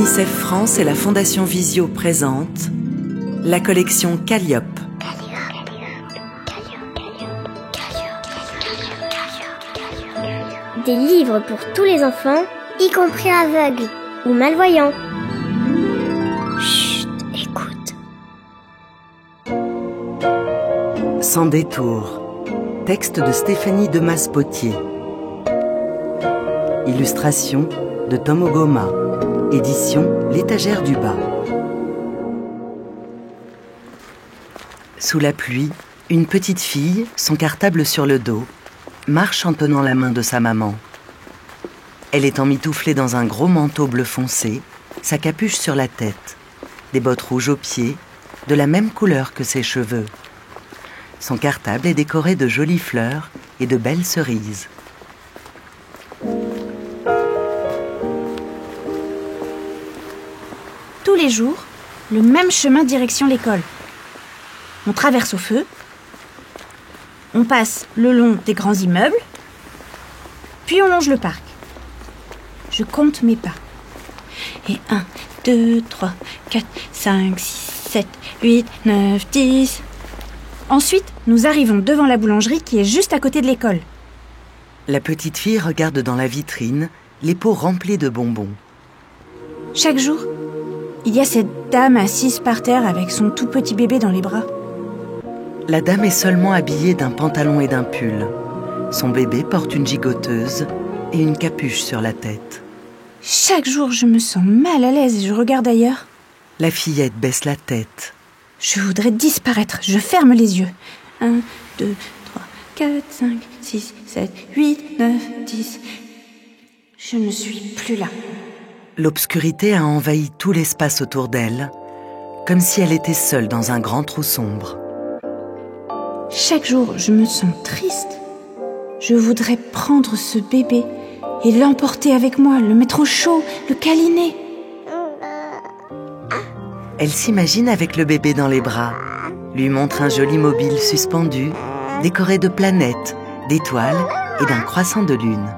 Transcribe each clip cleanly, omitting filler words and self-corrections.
UNICEF France et la Fondation Visio présentent la collection Calliope. Des livres pour tous les enfants, y compris aveugles ou malvoyants. Chut, écoute. Sans détour. Texte de Stéphanie Demas-Potier. Illustration de Tom Ogoma. Édition L'Étagère du Bas. Sous la pluie, une petite fille, son cartable sur le dos, marche en tenant la main de sa maman. Elle est emmitouflée dans un gros manteau bleu foncé, sa capuche sur la tête, des bottes rouges aux pieds, de la même couleur que ses cheveux. Son cartable est décoré de jolies fleurs et de belles cerises. Tous les jours, le même chemin direction l'école. On traverse au feu, on passe le long des grands immeubles, puis on longe le parc. Je compte mes pas. Et 1, 2, 3, 4, 5, 6, 7, 8, 9, 10... Ensuite, nous arrivons devant la boulangerie qui est juste à côté de l'école. La petite fille regarde dans la vitrine les pots remplis de bonbons. Chaque jour, il y a cette dame assise par terre avec son tout petit bébé dans les bras. La dame est seulement habillée d'un pantalon et d'un pull. Son bébé porte une gigoteuse et une capuche sur la tête. Chaque jour, je me sens mal à l'aise et je regarde ailleurs. La fillette baisse la tête. Je voudrais disparaître, je ferme les yeux. 1, 2, 3, 4, 5, 6, 7, 8, 9, 10... Je ne suis plus là. L'obscurité a envahi tout l'espace autour d'elle, comme si elle était seule dans un grand trou sombre. Chaque jour, je me sens triste. Je voudrais prendre ce bébé et l'emporter avec moi, le mettre au chaud, le câliner. Elle s'imagine avec le bébé dans les bras, lui montre un joli mobile suspendu, décoré de planètes, d'étoiles et d'un croissant de lune.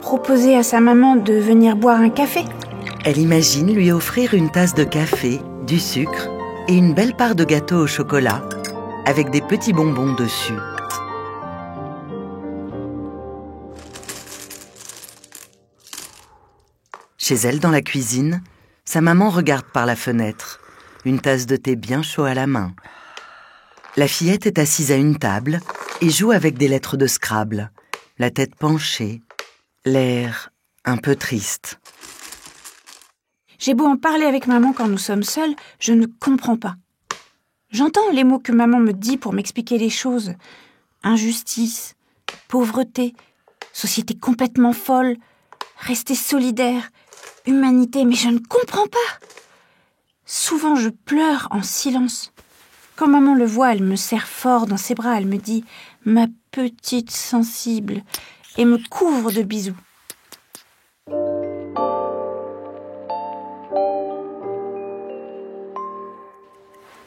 Proposer à sa maman de venir boire un café. Elle imagine lui offrir une tasse de café, du sucre et une belle part de gâteau au chocolat, avec des petits bonbons dessus. Chez elle, dans la cuisine, sa maman regarde par la fenêtre, une tasse de thé bien chaud à la main. La fillette est assise à une table et joue avec des lettres de Scrabble, la tête penchée, l'air un peu triste. J'ai beau en parler avec maman quand nous sommes seuls, je ne comprends pas. J'entends les mots que maman me dit pour m'expliquer les choses. Injustice, pauvreté, société complètement folle, rester solidaire, humanité, mais je ne comprends pas. Souvent, je pleure en silence. Quand maman le voit, elle me serre fort dans ses bras. Elle me dit « Ma petite sensible » et me couvre de bisous.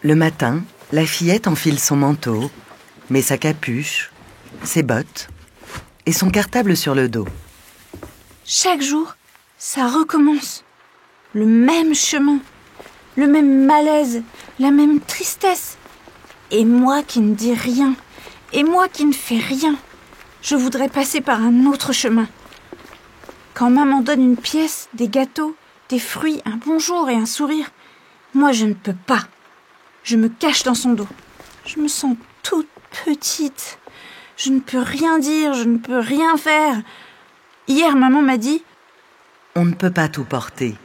Le matin, la fillette enfile son manteau, met sa capuche, ses bottes et son cartable sur le dos. Chaque jour, ça recommence. Le même chemin, le même malaise, la même tristesse. Et moi qui ne dis rien, et moi qui ne fais rien. Je voudrais passer par un autre chemin. Quand maman donne une pièce, des gâteaux, des fruits, un bonjour et un sourire, moi je ne peux pas. Je me cache dans son dos. Je me sens toute petite. Je ne peux rien dire, je ne peux rien faire. Hier, maman m'a dit « On ne peut pas tout porter.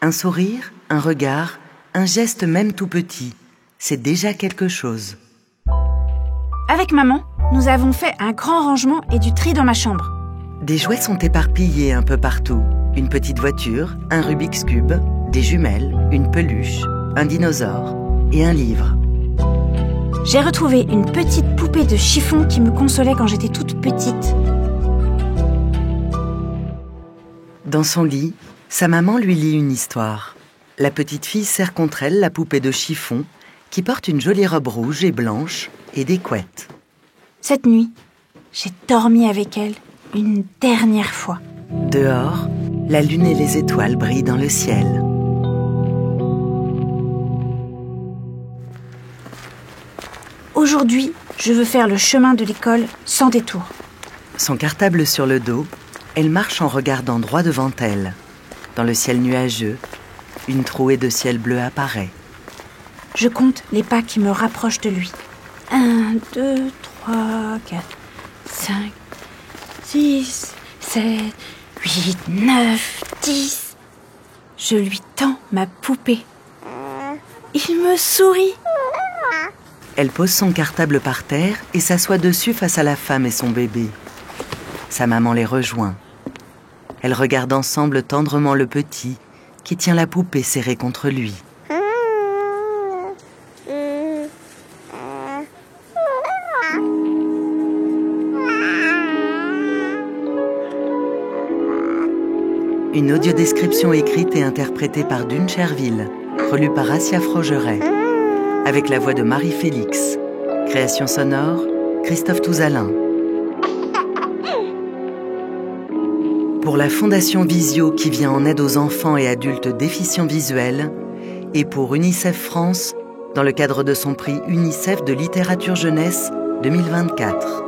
Un sourire, un regard, un geste même tout petit, c'est déjà quelque chose. » Avec maman, nous avons fait un grand rangement et du tri dans ma chambre. Des jouets sont éparpillés un peu partout. Une petite voiture, un Rubik's Cube, des jumelles, une peluche, un dinosaure et un livre. J'ai retrouvé une petite poupée de chiffon qui me consolait quand j'étais toute petite. Dans son lit, sa maman lui lit une histoire. La petite fille serre contre elle la poupée de chiffon qui porte une jolie robe rouge et blanche et des couettes. Cette nuit, j'ai dormi avec elle une dernière fois. Dehors, La lune et les étoiles brillent dans le ciel. Aujourd'hui, je veux faire le chemin de l'école sans détour. Son cartable sur le dos, elle marche en regardant droit devant elle. Dans le ciel nuageux, une trouée de ciel bleu apparaît. Je compte les pas qui me rapprochent de lui. 1, 2, 3, 4, 5, 6, 7, 8, 9, 10. Je lui tends ma poupée. Il me sourit. Elle pose son cartable par terre et s'assoit dessus face à la femme et son bébé. Sa maman les rejoint. Elles regardent ensemble tendrement le petit qui tient la poupée serrée contre lui. Une audiodescription écrite et interprétée par Dune Cherville, relue par Assia Frogeret, avec la voix de Marie-Félix. Création sonore, Christophe Touzalin. Pour la Fondation Visio qui vient en aide aux enfants et adultes déficients visuels, et pour UNICEF France, dans le cadre de son prix UNICEF de littérature jeunesse 2024.